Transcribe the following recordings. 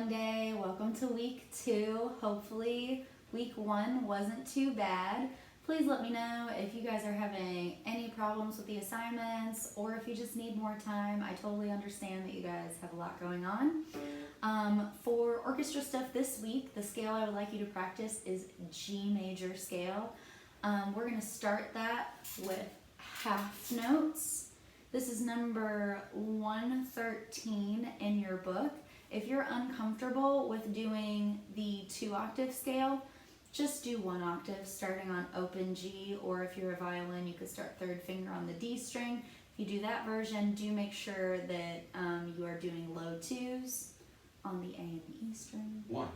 Monday. Welcome to week 2. Hopefully week 1 wasn't too bad. Please let me know if you guys are having any problems with the assignments or if you just need more time. I totally understand that you guys have a lot going on. For orchestra stuff this week, the scale I would like you to practice is G major scale. We're going to start that with half notes. This is number 113 in your book. If you're uncomfortable with doing the 2-octave scale, just do 1 octave starting on open G, or if you're a violin, you could start 3rd finger on the D string. If you do that version, do make sure that you are doing low 2s on the A and the E string. 1.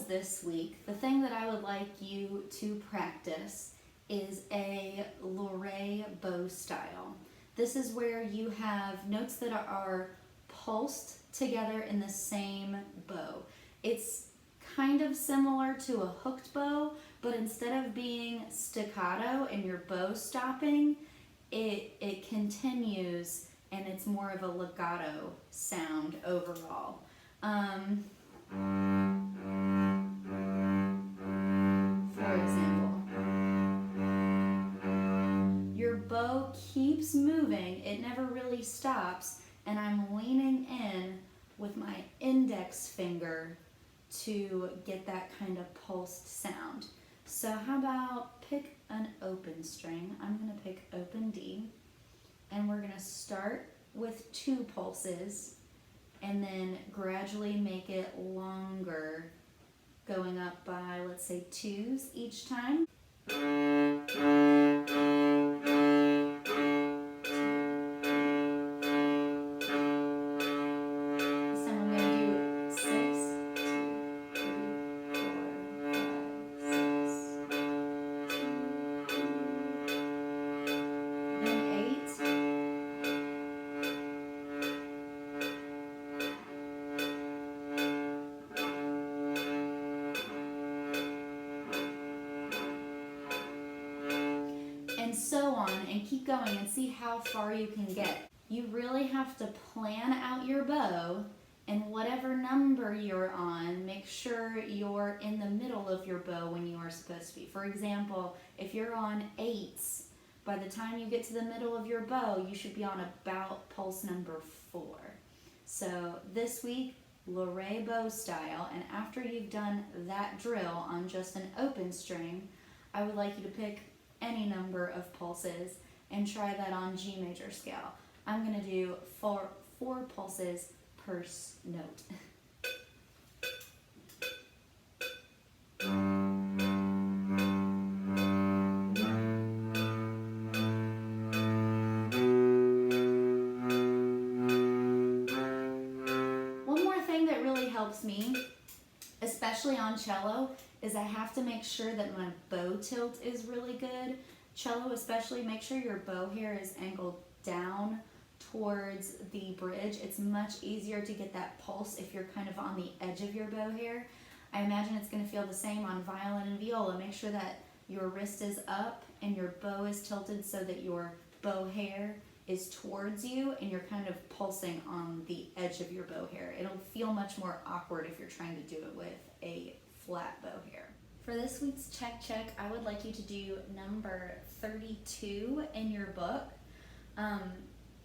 This week, the thing that I would like you to practice is a Loré bow style. This is where you have notes that are pulsed together in the same bow. It's kind of similar to a hooked bow, but instead of being staccato and your bow stopping, it continues and it's more of a legato sound overall. For example, your bow keeps moving, it never really stops, and I'm leaning in with my index finger to get that kind of pulsed sound. So how about pick an open string? I'm going to pick open D, and we're going to start with 2 pulses and then gradually make it longer, going up by, let's say, 2s each time. And so on, and keep going and see how far you can get. You really have to plan out your bow, and whatever number you're on, make sure you're in the middle of your bow when you are supposed to be. For example, if you're on 8s, by the time you get to the middle of your bow, you should be on about pulse number 4. So this week, Loré bow style, and after you've done that drill on just an open string, I would like you to pick any number of pulses and try that on G major scale. I'm going to do four pulses per note. One more thing that really helps me, especially on cello, is I have to make sure that my bow tilt is really good. Cello especially, make sure your bow hair is angled down towards the bridge. It's much easier to get that pulse if you're kind of on the edge of your bow hair. I imagine it's going to feel the same on violin and viola. Make sure that your wrist is up and your bow is tilted so that your bow hair is towards you and you're kind of pulsing on the edge of your bow hair. It'll feel much more awkward if you're trying to do it with a flat bow hair. For this week's check, I would like you to do number 32 in your book.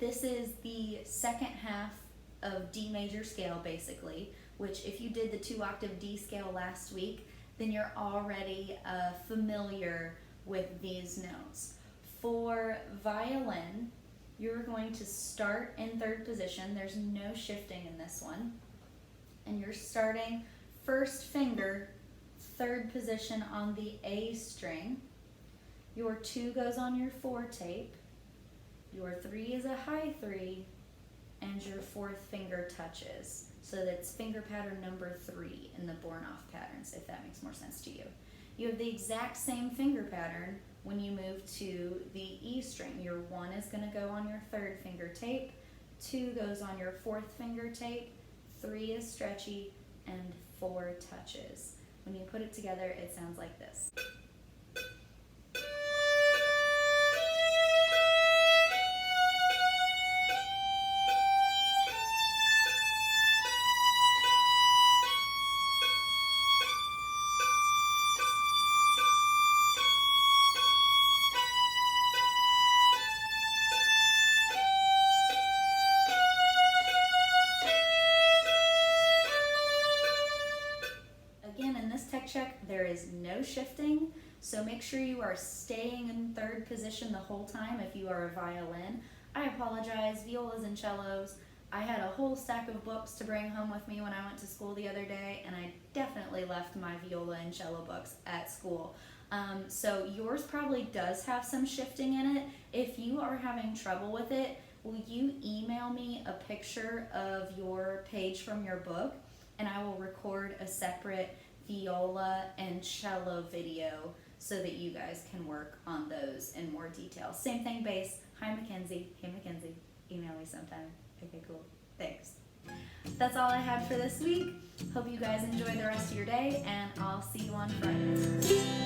This is the second half of D major scale, basically, which if you did the 2-octave D scale last week, then you're already familiar with these notes. For violin, you're going to start in 3rd position. There's no shifting in this one. And you're starting 1st finger, 3rd position on the A string. Your 2 goes on your 4 tape. Your 3 is a high 3, and your 4th finger touches. So that's finger pattern number 3 in the Bornoff patterns, if that makes more sense to you. You have the exact same finger pattern when you move to the E string. Your 1 is going to go on your 3rd finger tape, 2 goes on your 4th finger tape, 3 is stretchy, and 4 touches. When you put it together, it sounds like this. Check, there is no shifting, so make sure you are staying in 3rd position the whole time if you are a violin. I apologize, violas and cellos. I had a whole stack of books to bring home with me when I went to school the other day, and I definitely left my viola and cello books at school. So yours probably does have some shifting in it. If you are having trouble with it, will you email me a picture of your page from your book, and I will record a separate viola and cello video so that you guys can work on those in more detail. Same thing, bass. Hi Mackenzie. Hey Mackenzie, email me sometime. Okay, cool. Thanks. That's all I had for this week. Hope you guys enjoy the rest of your day, and I'll see you on Friday.